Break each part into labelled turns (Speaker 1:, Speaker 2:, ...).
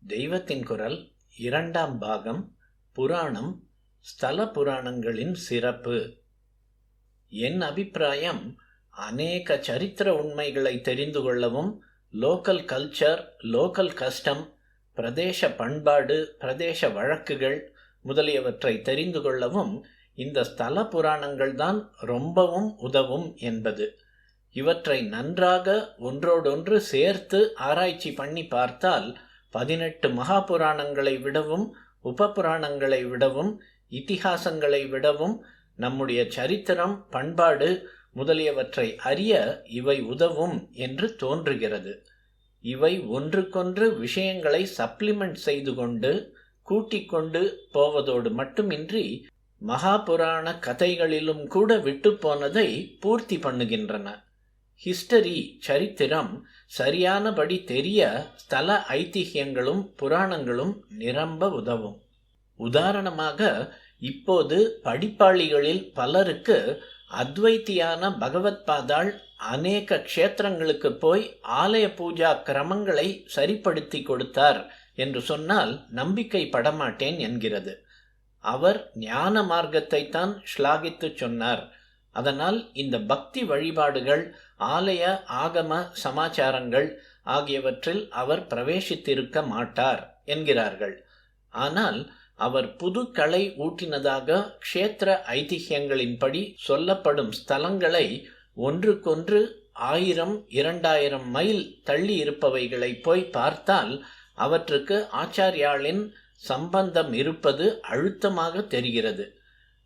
Speaker 1: தெய்வத்தின் குரல் இரண்டாம் பாகம் புராணம் ஸ்தல புராணங்களின் சிறப்பு. என் அபிப்பிராயம், அநேக சரித்திர உண்மைகளை தெரிந்து கொள்ளவும், லோக்கல் கல்ச்சர், லோக்கல் கஸ்டம், பிரதேச பண்பாடு, பிரதேச வழக்குகள் முதலியவற்றை தெரிந்து கொள்ளவும் இந்த ஸ்தல புராணங்கள் தான் ரொம்பவும் உதவும் என்பது. இவற்றை நன்றாக ஒன்றோடொன்று சேர்த்து ஆராய்ச்சி பண்ணி பார்த்தால் 18 மகாபுராணங்களை விடவும், உபபுராணங்களை விடவும், இதிகாசங்களை விடவும் நம்முடைய சரித்திரம், பண்பாடு முதலியவற்றை அறிய இவை உதவும் என்று தோன்றுகிறது. இவை ஒன்றுக்கொன்று விஷயங்களை சப்ளிமெண்ட் செய்து கொண்டு, கூட்டிக் கொண்டு போவதோடு மட்டுமின்றி மகாபுராண கதைகளிலும் கூட விட்டு போனதை பூர்த்தி பண்ணுகின்றன. ஹிஸ்டரி, சரித்திரம் சரியானபடி தெரிய ஸ்தல ஐதிஹ்யங்களும் புராணங்களும் நிரம்ப உதவும். உதாரணமாக, இப்போது படிப்பாளிகளில் பலருக்கு அத்வைத்தியான பகவத்பாதாள் அநேக க்ஷேத்திரங்களுக்கு போய் ஆலய பூஜா கிரமங்களை சரிப்படுத்தி கொடுத்தார் என்று சொன்னால் நம்பிக்கை படமாட்டேன் என்கிறது. அவர் ஞான மார்க்கத்தை தான் ஸ்லாகித்து சொன்னார். அதனால் இந்த பக்தி வழிபாடுகள், ஆலய ஆகம சமாச்சாரங்கள் ஆகியவற்றில் அவர் பிரவேசித்திருக்க மாட்டார் என்கிறார்கள். ஆனால் அவர் புது கலை ஊட்டினதாக க்ஷேத்திர ஐதிஹ்யங்களின்படி சொல்லப்படும் ஸ்தலங்களை ஒன்றுக்கொன்று 1000-2000 மைல் தள்ளி இருப்பவைகளை போய் பார்த்தால் அவற்றுக்கு ஆச்சாரியாளின் சம்பந்தம் இருப்பது அழுத்தமாக தெரிகிறது.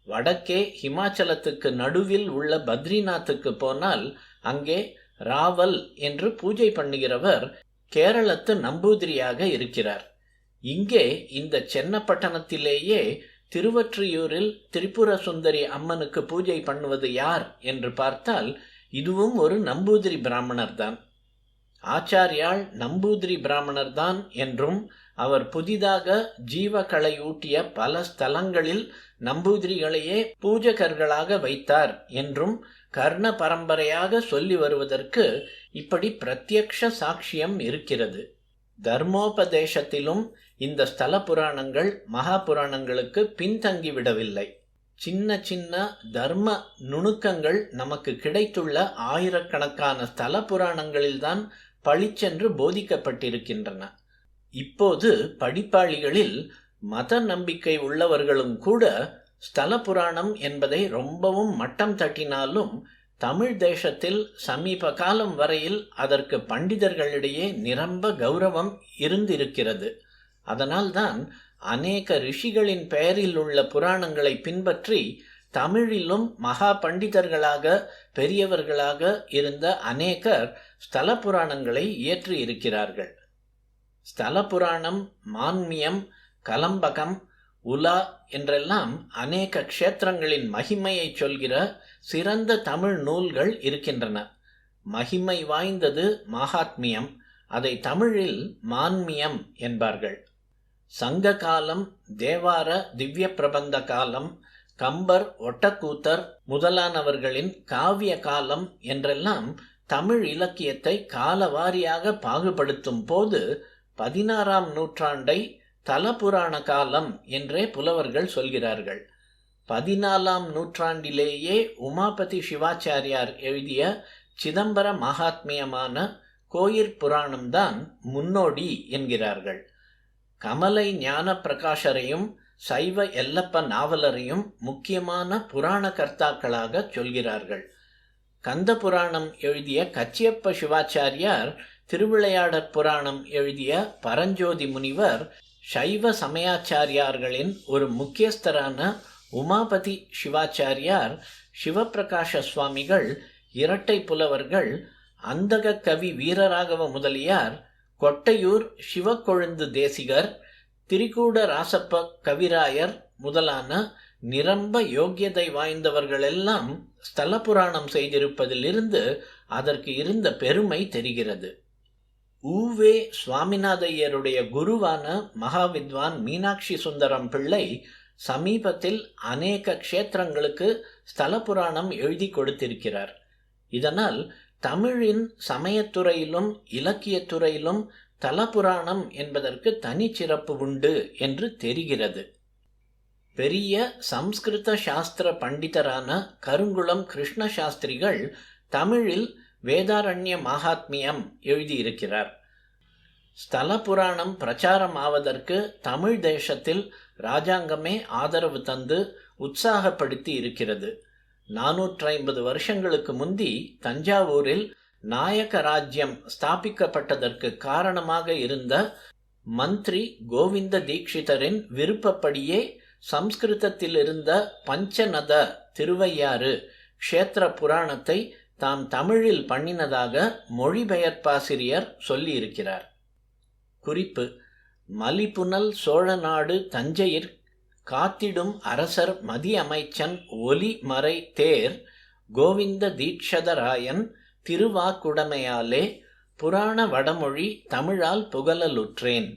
Speaker 1: வடக்கே ஹிமாச்சலத்துக்கு நடுவில் உள்ள பத்ரிநாத்துக்கு போனால் அங்கே ராவல் என்று பூஜை பண்ணுகிறவர் கேரளத்து நம்பூதிரியாக இருக்கிறார். இங்கே இந்த சென்னப்பட்டணத்திலேயே திருவொற்றியூரில் திரிபுர சுந்தரி அம்மனுக்கு பூஜை பண்ணுவது யார் என்று பார்த்தால் இதுவும் ஒரு நம்பூதிரி பிராமணர் தான். ஆச்சாரியாள் நம்பூதிரி பிராமணர் தான் என்றும், அவர் புதிதாக ஜீவகளை ஊட்டிய பல ஸ்தலங்களில் நம்பூதிரிகளையே பூஜகர்களாக வைத்தார் என்றும் கர்ண பரம்பரையாக சொல்லி வருவதற்கு இப்படி பிரத்யக்ஷ சாட்சியம் இருக்கிறது. தர்மோபதேசத்திலும் இந்த ஸ்தல புராணங்கள் மகாபுராணங்களுக்கு பின்தங்கிவிடவில்லை. சின்ன சின்ன தர்ம நுணுக்கங்கள் நமக்கு கிடைத்துள்ள ஆயிரக்கணக்கான ஸ்தல புராணங்களில்தான் பளிச்சென்று போதிக்கப்பட்டிருக்கின்றன. இப்போது படிப்பாளிகளில் மத நம்பிக்கை உள்ளவர்களும் கூட ஸ்தல புராணம் என்பதை ரொம்பவும் மட்டம் தட்டினாலும் தமிழ் தேசத்தில் சமீப காலம் வரையில் அதற்கு பண்டிதர்களிடையே நிரம்ப கௌரவம் இருந்திருக்கிறது. அதனால்தான் அநேக ரிஷிகளின் பெயரில் உள்ள புராணங்களை பின்பற்றி தமிழிலும் மகா பண்டிதர்களாக, பெரியவர்களாக இருந்த அநேகர் ஸ்தல புராணங்களை இயற்றி இருக்கிறார்கள். ஸ்தல புராணம், மான்மியம், கலம்பகம், உலா என்றெல்லாம் அநேக க்ஷேத்திரங்களின் மகிமையை சொல்கிற சிறந்த தமிழ் நூல்கள் இருக்கின்றன. மகிமை வாய்ந்தது மகாத்மியம், அதை தமிழில் மான்மியம் என்பார்கள். சங்க காலம், தேவார திவ்ய பிரபந்த காலம், கம்பர், ஒட்டக்கூத்தர் முதலானவர்களின் காவிய காலம் என்றெல்லாம் தமிழ் இலக்கியத்தை காலவாரியாக பாகுபடுத்தும் போது 16ஆம் நூற்றாண்டை தலபுராண காலம் என்றே புலவர்கள் சொல்கிறார்கள். 14ஆம் நூற்றாண்டிலேயே உமாபதி சிவாச்சாரியார் எழுதிய சிதம்பர மகாத்மியமான கோயிற் புராணம்தான் முன்னோடி என்கிறார்கள். கமலை ஞான பிரகாஷரையும் சைவ எல்லப்ப நாவலரையும் முக்கியமான புராண கர்த்தாக்களாக சொல்கிறார்கள். கந்த புராணம் எழுதிய கச்சியப்ப சிவாச்சாரியார், திருவிளையாடற் புராணம் எழுதிய பரஞ்சோதி முனிவர், சைவ சமயாச்சாரியார்களின் ஒரு முக்கியஸ்தரான உமாபதி சிவாச்சாரியார், சிவப்பிரகாச சுவாமிகள், இரட்டை புலவர்கள், அந்தக கவி வீரராகவ முதலியார், கொட்டையூர் சிவக்கொழுந்து தேசிகர், திரிகூட ராசப்ப கவிராயர் முதலான நிரம்ப யோக்கியதை வாய்ந்தவர்களெல்லாம் ஸ்தல புராணம் செய்திருப்பதிலிருந்து அதற்கு இருந்த பெருமை தெரிகிறது. ஊவே சுவாமிநாதையருடைய குருவான மகாவித்வான் மீனாட்சி சுந்தரம் பிள்ளை சமீபத்தில் அநேக க்ஷேத்திரங்களுக்கு ஸ்தல புராணம் எழுதி கொடுத்திருக்கிறார். இதனால் தமிழின் சமயத்துறையிலும் இலக்கியத்துறையிலும் தலபுராணம் என்பதற்கு தனிச்சிறப்பு உண்டு என்று தெரிகிறது. பெரிய சம்ஸ்கிருத சாஸ்திர பண்டிதரான கருங்குளம் கிருஷ்ண சாஸ்திரிகள் தமிழில் வேதாரண்ய மகாத்மியம் எழுதியிருக்கிறார். ஸ்தல புராணம் பிரச்சாரம் ஆவதற்கு தமிழ் தேசத்தில் ராஜாங்கமே ஆதரவு தந்து உற்சாகப்படுத்தி இருக்கிறது. 450 வருஷங்களுக்கு முந்தி தஞ்சாவூரில் நாயக்க ராஜ்யம் ஸ்தாபிக்கப்பட்டதற்கு காரணமாக இருந்த மந்திரி கோவிந்த தீட்சிதரின் விருப்பப்படியே சம்ஸ்கிருதத்தில் இருந்த பஞ்சநத திருவையாறு க்ஷேத்திர புராணத்தை தாம் தமிழில் பண்ணினதாக மொழிபெயர்ப்பாசிரியர் சொல்லியிருக்கிறார். குறிப்பு: மலிபுனல் சோழநாடு தஞ்சையிற் காத்திடும் அரசர் மதியமைச்சன் ஒலி மறை தேர் கோவிந்த தீட்சதராயன் திருவாக்குடமையாலே புராண வடமொழி தமிழால் புகழலுற்றேன்.